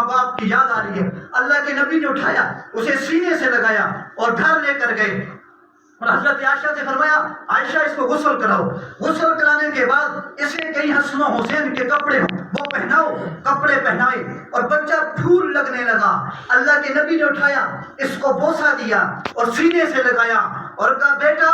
باپ کی یاد آ رہی ہے. اللہ کے نبی نے اٹھایا, اسے سینے سے لگایا اور گھر لے کر گئے اور حضرت عائشہ سے فرمایا عائشہ اس کو غسل کراؤ. غسل کرانے کے بعد اسے کئی حسن و حسین کے کپڑے ہوں وہ پہناؤ, کپڑے پہنائے اور بچہ پھول لگنے لگا. اللہ کے نبی نے اٹھایا, اس کو بوسہ دیا اور سینے سے لگایا اور کہا بیٹا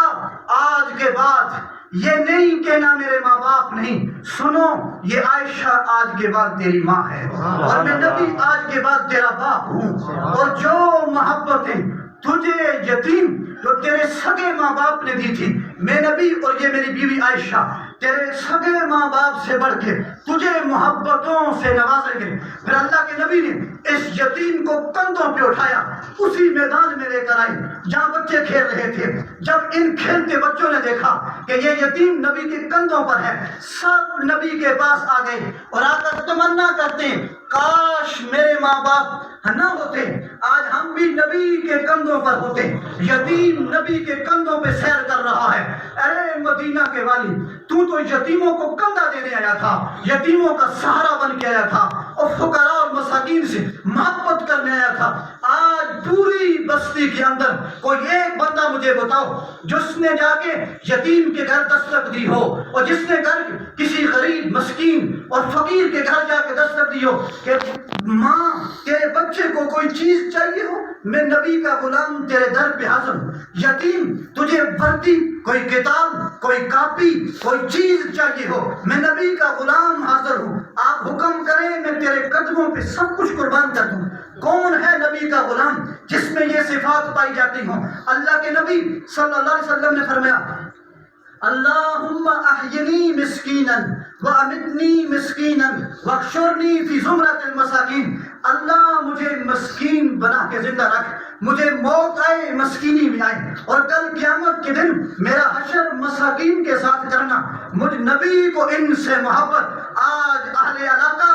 آج کے بعد یہ نہیں کہنا میرے ماں باپ نہیں, سنو یہ عائشہ آج کے بعد تیری ماں ہے اور میں نبی آج کے بعد تیرا باپ ہوں. اور جو محبتیں تجھے یتیم جو تیرے سگے ماں باپ نے دی تھی, میں نبی اور یہ میری بیوی عائشہ تیرے سگے ماں باپ سے بڑھ کے تجھے محبتوں سے نوازیں گے. پھر اللہ کے نبی نے اس یتیم کو کندھوں پہ اٹھایا, اسی میدان میں لے کر آئے جہاں بچے کھیل رہے تھے. جب ان کھیلتے بچوں نے دیکھا کہ یہ یتیم نبی کے کندھوں پر ہے, سب نبی کے پاس آ گئے اور آ کر تمنا کرتے کاش میرے ماں باپ نہ ہوتے, آج ہم بھی نبی کے کندھوں پر ہوتے. یتیم نبی کے کندھوں پہ سیر کر رہا ہے. ارے مدینہ کے والی, تو یتیموں کو کندھا دینے آیا تھا, یتیموں کا سہارا بن کے آیا تھا اور فقراء اور مساکین سے محبت کرنے آیا تھا. آج پوری بستی کے اندر کوئی ایک بندہ مجھے بتاؤ جس نے جا کے یتیم کے گھر دستک دی ہو اور جس نے گھر کسی غریب مسکین اور فقیر کے گھر جا کے دستک دی ہو کہ ماں تیرے بچے کو کوئی چیز چاہیے ہو, میں نبی کا غلام تیرے در پہ حاضر ہوں. یتیم تجھے وردی, کوئی کتاب, کوئی کاپی, کوئی چیز چاہیے ہو, میں نبی کا غلام حاضر ہوں. آپ حکم کریں میں تیرے قدموں پہ سب کچھ قربان کر دوں. کون ہے نبی کا غلام جس میں یہ صفات پائی جاتی ہوں؟ اللہ کے نبی صلی اللہ علیہ وسلم نے فرمایا اللہم احینی مسکینا وامتنی مسکینا واحشرنی فی زمرۃ المساکین. اللہ مجھے مسکین بنا کے زندہ رکھ, مجھے موت آئے مسکینی میں آئے اور کل قیامت کے دن میرا حشر مساکین کے ساتھ کرنا. مجھ نبی کو ان سے محبت. آج اہل علاقہ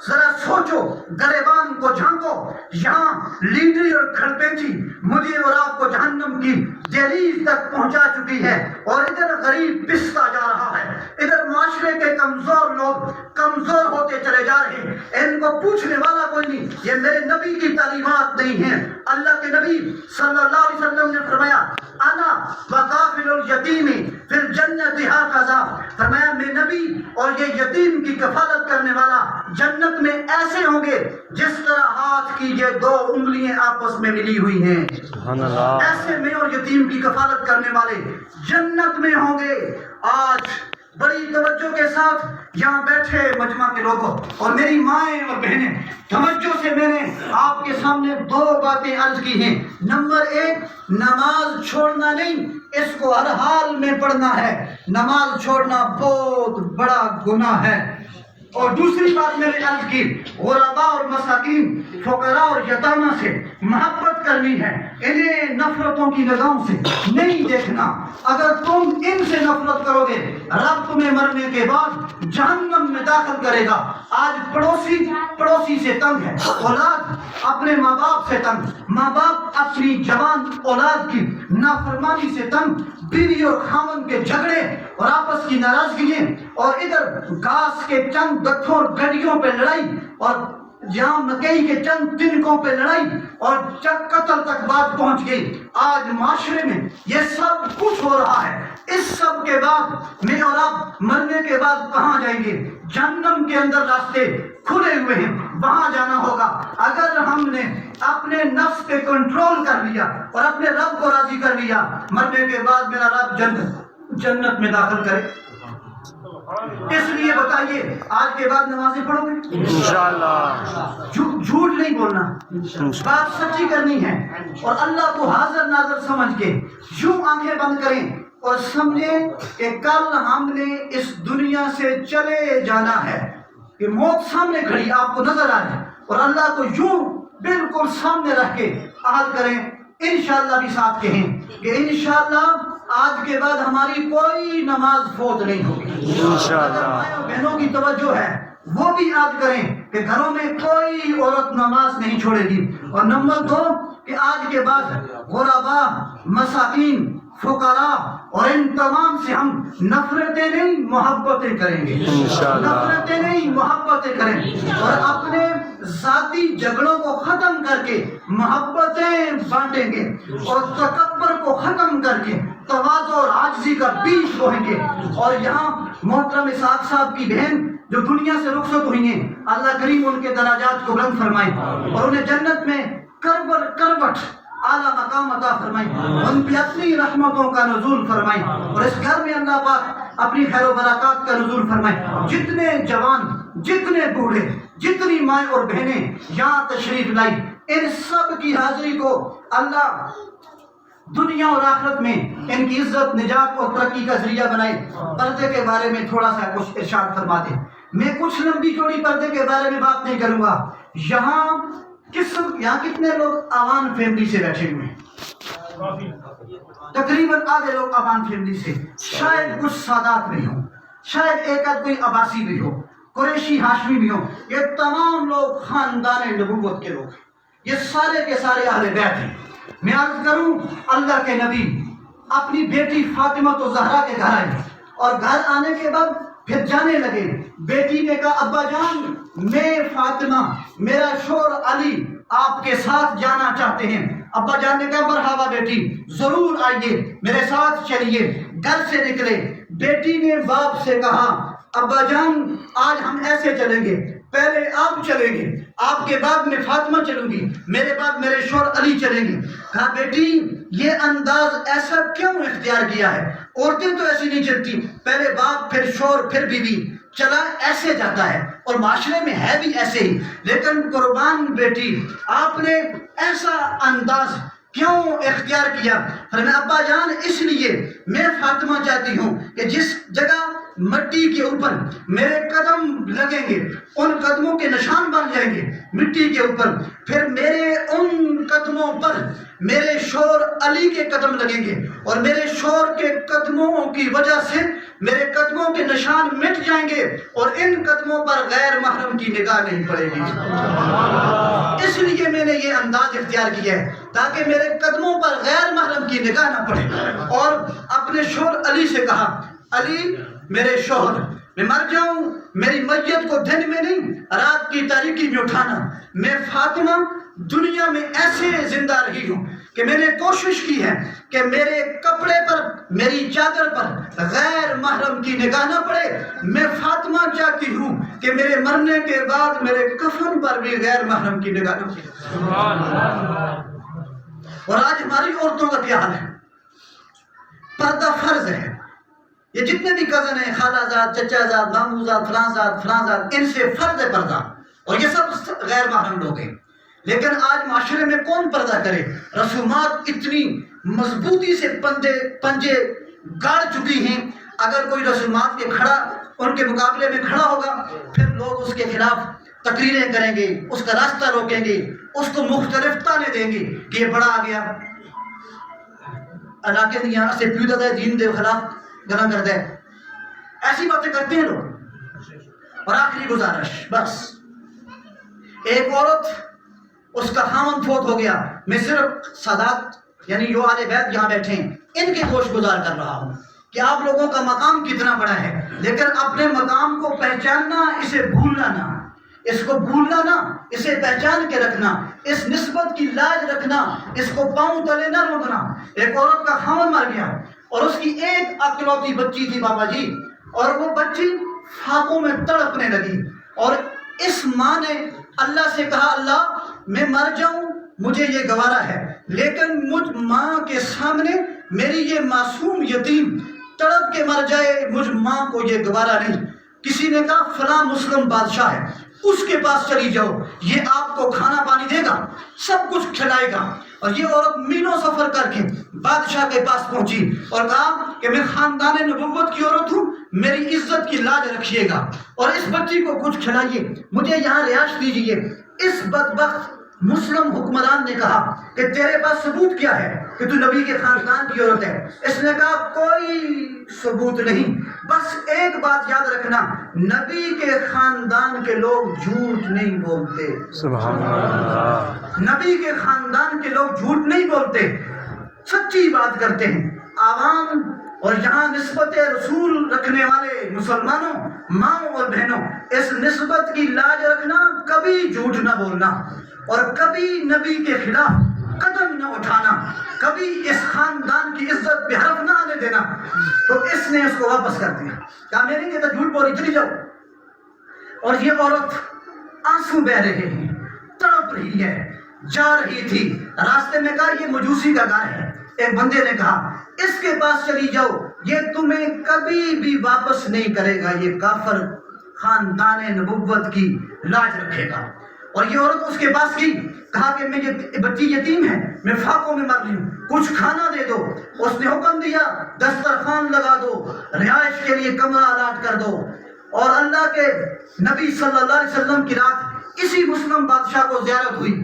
ذرا سوچو, گریبان کو جھانکو, یہاں لیڈری اور کھڑپیچی مجھے اور آپ کو جہنم کی دہلیز تک پہنچا چکی ہے اور ادھر غریب پستا جا رہا ہے. ادھر معاشرے کے کمزور لوگ کمزور ہوتے چلے جا رہے ہیں. ان کو پوچھنے والا کوئی نہیں, یہ میرے نبی کی تعلیمات نہیں ہیں. اللہ کے نبی صلی اللہ علیہ وسلم نے فرمایا انا وکافل الیتیم فی الجنۃ ھکذا. فرمایا میں نبی اور یہ یتیم کی کفالت کرنے والا جنت میں ایسے ہوں گے جس طرح ہاتھ کی یہ دو انگلیاں آپس میں ملی ہوئی ہیں. ایسے میں اور یتیم کی کفالت کرنے والے جنت میں ہوں گے. آج بڑی توجہ کے ساتھ یہاں بیٹھے مجمع کے لوگوں اور میری مائیں اور بہنیں, توجہ سے میں نے آپ کے سامنے دو باتیں عرض کی ہیں. نمبر ایک, نماز چھوڑنا نہیں, اس کو ہر حال میں پڑھنا ہے. نماز چھوڑنا بہت بڑا گناہ ہے. اور دوسری بات میں نے عرض کی, غرباء اور مساکین, فقراء اور یتامہ سے محبت کرنی ہے. انہیں نفرتوں کی نگاہوں سے نہیں دیکھنا. اگر تم ان سے نفرت کرو گے رب تمہیں مرنے کے بعد جہنم میں داخل کرے گا. آج پڑوسی سے تنگ ہے, اولاد اپنے ماں باپ سے تنگ, ماں باپ اپنی جوان اولاد کی نافرمانی سے تنگ, بیوی اور خاوند کے جھگڑے اور آپس کی ناراضگیاں, اور ادھر گھاس کے چند گٹھوں اور گڈیوں پہ لڑائی, اور جہاں مکئی کے چند تنکوں پہ لڑائی اور قتل تک بات پہنچ گئی. آج معاشرے میں یہ سب کچھ ہو رہا ہے. اس سب کے بعد میں اور آپ مرنے کے بعد کہاں جائیں گے؟ جہنم کے اندر راستے کھلے ہوئے ہیں, وہاں جانا ہوگا. اگر ہم نے اپنے نفس پہ کنٹرول کر لیا اور اپنے رب کو راضی کر لیا, مرنے کے بعد میرا رب جنت میں داخل کرے. اس لیے بتائیے آج کے بعد نمازیں پڑھو گے انشاءاللہ؟ جھوٹ نہیں بولنا, بات سچی کرنی ہے اور اللہ کو حاضر ناظر سمجھ کے یوں آنکھیں بند کریں اور سمجھیں کہ کل ہم نے اس دنیا سے چلے جانا ہے, کہ موت سامنے کھڑی آپ کو نظر آ رہی ہے, اور اللہ کو یوں بالکل سامنے رکھ کے عہد کریں, انشاءاللہ بھی ساتھ کہیں کہ انشاءاللہ آج کے بعد ہماری کوئی نماز فوت نہیں ہوگی. انشاءاللہ بہنوں کی توجہ ہے, وہ بھی یاد کریں کہ گھروں میں کوئی عورت نماز نہیں چھوڑے گی. اور نمبر دو کہ آج کے بعد غرباء, مساکین, فقراء اور ان تمام سے ہم نفرتیں نہیں محبتیں کریں گے. نفرتیں نہیں محبتیں کریں, اور اپنے ذاتی جھگڑوں کو ختم کر کے محبتیں بانٹیں گے اور تکبر کو ختم کر کے تواضع اور عاجزی کا بیج بوئیں گے. اور یہاں محترم اسحاق صاحب کی بہن جو دنیا سے رخصت ہوئی ہیں، اللہ کریم ان کے درجات کو بلند فرمائے اور انہیں جنت میں کروٹ اعلیٰ مقام عطا فرمائے، ان پہ اپنی رحمتوں کا نزول فرمائے اور اس گھر میں اللہ پاک اپنی خیر و برکات کا نزول فرمائے. جتنے جوان، جتنے بوڑھے، جتنی مائیں اور بہنیں یہاں تشریف لائی، ان سب کی حاضری کو اللہ دنیا اور آخرت میں ان کی عزت، نجات اور ترقی کا ذریعہ بنائے. پردے کے بارے میں تھوڑا سا کچھ ارشاد فرما دیں. میں کچھ لمبی چوڑی پردے کے بارے میں بات نہیں کروں گا. یہاں کتنے لوگ آوان فیملی سے بیٹھے ہوئے ہیں؟ تقریباً آدھے لوگ آوان فیملی سے، شاید کچھ سادات بھی ہوں، شاید ایک آدھ کوئی عباسی بھی ہو، قریشی ہاشمی بھی ہو. یہ تمام لوگ خاندان نبوت کے لوگ ہیں، یہ سارے کے سارے اہل بیت ہیں. میں عرض کروں، اللہ کے نبی اپنی بیٹی فاطمہ تو زہرا کے گھر آئے اور گھر آنے کے بعد پھر جانے لگے. بیٹی نے کہا ابا جان، میں فاطمہ، میرا شوہر علی آپ کے ساتھ جانا چاہتے ہیں. ابا جان نے کہا مرحبا بیٹی، ضرور آئیے، میرے ساتھ چلیے. گھر سے نکلے، بیٹی نے باپ سے کہا ابا جان آج ہم ایسے چلیں گے، پہلے آپ چلیں گے، آپ کے بعد میں فاطمہ چلوں گی، میرے بعد میرے شوہر علی چلیں گے. کہا بیٹی یہ انداز ایسا کیوں اختیار کیا ہے؟ عورتیں تو ایسی نہیں چلتی، پہلے باپ پھر شوہر پھر بیوی، چلا ایسے جاتا ہے اور معاشرے میں ہے بھی ایسے ہی. لیکن قربان بیٹی آپ نے ایسا انداز کیوں اختیار کیا؟ فرمایا ابا جان اس لیے میں فاطمہ چاہتی ہوں کہ جس جگہ مٹی کے اوپر میرے قدم لگیں گے، ان قدموں کے نشان بن جائیں گے مٹی کے اوپر، پھر میرے ان قدموں پر میرے شوہر علی کے قدم لگیں گے اور میرے شوہر کے قدموں کی وجہ سے میرے قدموں کے نشان مٹ جائیں گے اور ان قدموں پر غیر محرم کی نگاہ نہیں پڑے گی. اس لیے میں نے یہ انداز اختیار کیا ہے تاکہ میرے قدموں پر غیر محرم کی نگاہ نہ پڑے. اور اپنے شوہر علی سے کہا علی میرے شوہر، میں مر جاؤں میری میت کو دن میں نہیں رات کی تاریکی میں اٹھانا. میں فاطمہ دنیا میں ایسے زندہ رہی ہوں کہ میں نے کوشش کی ہے کہ میرے کپڑے پر، میری چادر پر غیر محرم کی نگاہ نہ پڑے. میں فاطمہ چاہتی ہوں کہ میرے مرنے کے بعد میرے کفن پر بھی غیر محرم کی نگاہ نہ پڑے. اور آج ہماری عورتوں کا کیا حال ہے؟ پردہ فرض ہے. یہ جتنے بھی کزن ہیں، خالہ زاد، چچا زاد، مامو زاد، فلاں زاد، ان سے فرض ہے پردہ اور یہ سب غیر محرم لوگ ہیں. لیکن آج معاشرے میں کون پردہ کرے؟ رسومات اتنی مضبوطی سے پنجے گاڑ چکی ہیں، اگر کوئی رسومات کے کھڑا ان کے مقابلے میں کھڑا ہوگا پھر لوگ اس کے خلاف تقریریں کریں گے، اس کا راستہ روکیں گے، اس کو مختلف تانے دیں گے کہ یہ بڑا آ گیا، علاقے میں یہاں سے پیدا ہے، دین دے خلاف گنا کرتا ہے. ایسی باتیں کرتے ہیں لوگ. اور آخری گزارش، بس ایک عورت اس کا خاوند فوت ہو گیا، میں صرف سادات یعنی جو آل بیت یہاں بیٹھے ہیں ان کے گوش گزار کر رہا ہوں کہ آپ لوگوں کا مقام کتنا بڑا ہے. لیکن اپنے مقام کو پہچاننا، اسے بھولنا نہ، اس کو بھولنا نہ، اسے پہچان کے رکھنا، اس نسبت کی لاج رکھنا، اس کو پاؤں تلے نہ روکنا. ایک عورت کا خاوند مر گیا اور اس کی ایک اکلوتی بچی تھی بابا جی، اور وہ بچی فاقوں میں تڑپنے لگی اور اس ماں نے اللہ سے کہا اللہ میں مر جاؤں مجھے یہ گوارا ہے، لیکن مجھ ماں کے سامنے میری یہ معصوم یتیم تڑپ کے مر جائے، مجھ ماں کو یہ گوارا نہیں. کسی نے کہا فلاں مسلم بادشاہ ہے، اس کے پاس چلی جاؤ، یہ آپ کو کھانا پانی دے گا، سب کچھ کھلائے گا. اور یہ عورت میلوں سفر کر کے بادشاہ کے پاس پہنچی اور کہا کہ میں خاندان نبوت کی عورت ہوں، میری عزت کی لاج رکھیے گا اور اس بچی کو کچھ کھلائیے، مجھے یہاں رہائش دیجیے. اس بدبخت مسلم حکمران نے کہا کہ تیرے پاس ثبوت کیا ہے کہ تو نبی کے خاندان کی عورت ہے؟ اس نے کہا کوئی ثبوت نہیں، بس ایک بات یاد رکھنا، نبی کے خاندان کے لوگ جھوٹ نہیں بولتے. سبحان اللہ. نبی کے خاندان کے لوگ جھوٹ نہیں بولتے، سچی بات کرتے ہیں. عوام اور یہاں نسبت رسول رکھنے والے مسلمانوں، ماں اور بہنوں، اس نسبت کی لاج رکھنا کبھی جھوٹ نہ بولنا اور کبھی نبی کے خلاف قدم نہ اٹھانا، کبھی اس خاندان کی عزت پہ حرف نہ آنے دینا۔ تو اس نے اس کو واپس کر دیا، کہا میں نہیں کہتا جھوٹ بولی، چلی جاؤ۔ اور یہ عورت آنسو بہ رہے ہیں، تڑپ رہی ہے، جا رہی تھی، راستے میں کہا یہ مجوسی کا گھر ہے۔ ایک بندے نے کہا اس کے پاس چلی جاؤ، یہ تمہیں کبھی بھی واپس نہیں کرے گا، یہ کافر خاندان نبوت کی لاج رکھے گا۔ اور یہ عورت اس کے پاس گئی، کہا کہ میں یہ بچی یتیم ہے، میں فاقوں میں مر رہی ہوں، کچھ کھانا دے دو۔ اس نے حکم دیا دسترخوان لگا دو، رہائش کے لیے کمرہ الاٹ کر دو۔ اور اللہ کے نبی صلی اللہ علیہ وسلم کی رات اسی مسلم بادشاہ کو زیارت ہوئی،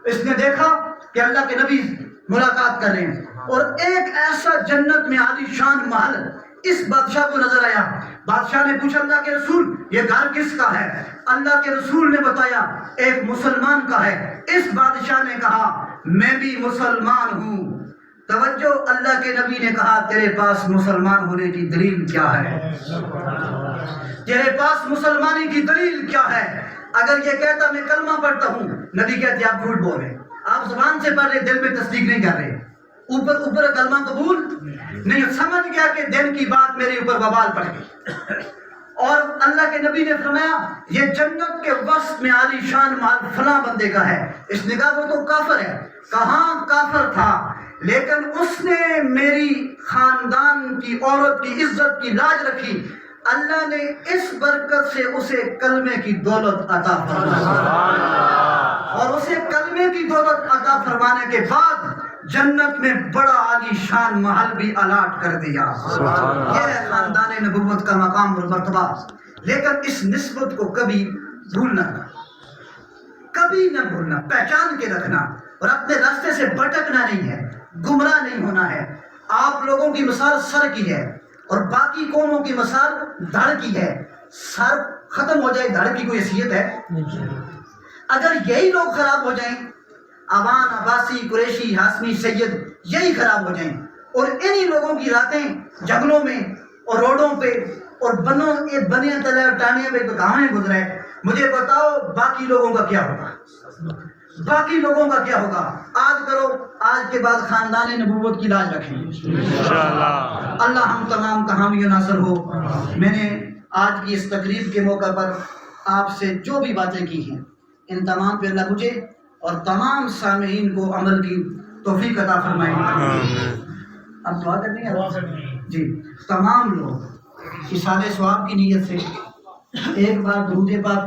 اس نے دیکھا کہ اللہ کے نبی ملاقات کر رہے ہیں، اور ایک ایسا جنت میں عالی شان محل اس بادشاہ کو نظر آیا۔ بادشاہ نے پوچھا اللہ کے رسول یہ گھر کس کا ہے؟ اللہ کے رسول نے بتایا ایک مسلمان کا ہے۔ اس بادشاہ نے کہا میں بھی مسلمان ہوں۔ توجہ، اللہ کے نبی نے کہا تیرے پاس مسلمان ہونے کی دلیل کیا ہے؟ تیرے پاس مسلمانی کی دلیل کیا ہے؟ اگر یہ کہتا میں کلمہ پڑھتا ہوں، نبی کہتے آپ جھوٹ بول رہے، آپ زبان سے پڑھ رہے، دل میں تصدیق نہیں کر رہے، اوپر کلمہ قبول نہیں، سمجھ گیا کہ دین کی بات میرے اوپر وبال پڑ گئی۔ اور اللہ کے نبی نے فرمایا یہ جنت کے وسط میں عالی شان محل فلاں بندے کا ہے۔ اس نے کہا وہ تو کافر ہے۔ کہاں کافر تھا، لیکن اس نے میری خاندان کی عورت کی عزت کی لاج رکھی، اللہ نے اس برکت سے اسے کلمے کی دولت عطا فرمائی، اور اسے کلمے کی دولت عطا فرمانے کے بعد جنت میں بڑا عالی شان محل بھی الاٹ کر دیا۔ یہ ہے خاندان نبوت کا مقام اور مرتبہ۔ لیکن اس نسبت کو کبھی بھولنا، کبھی نہ بھولنا، پہچان کے رکھنا، اور اپنے راستے سے بھٹکنا نہیں ہے، گمراہ نہیں ہونا ہے۔ آپ لوگوں کی مثال سر کی ہے اور باقی قوموں کی مثال دھڑ کی ہے۔ سر ختم ہو جائے، دھڑ کی کوئی حیثیت ہے؟ اگر یہی لوگ خراب ہو جائیں، عوان، عباسی، قریشی، ہاشمی، سید، یہی خراب ہو جائیں، اور انہی لوگوں کی راتیں جنگلوں میں اور روڈوں پہ اور بنے تلے ٹانیاں پہ گاہیں گزرے، مجھے بتاؤ باقی لوگوں کا کیا ہوگا؟ باقی لوگوں کا کیا ہوگا؟ آج کرو، آج کے بعد خاندان نبوت کی لاج رکھیں انشاءاللہ۔ اللہ ہم تمام کا حامی و ناصر ہو۔ میں نے آج کی اس تقریب کے موقع پر آپ سے جو بھی باتیں کی ہیں، ان تمام پہ اللہ مجھے اور تمام سامعین کو عمل کی توفیق عطا فرمائے۔ اب دعا کرنی ہے جی، تمام لوگ اصالِ ثواب کی نیت سے ایک بار درود پاک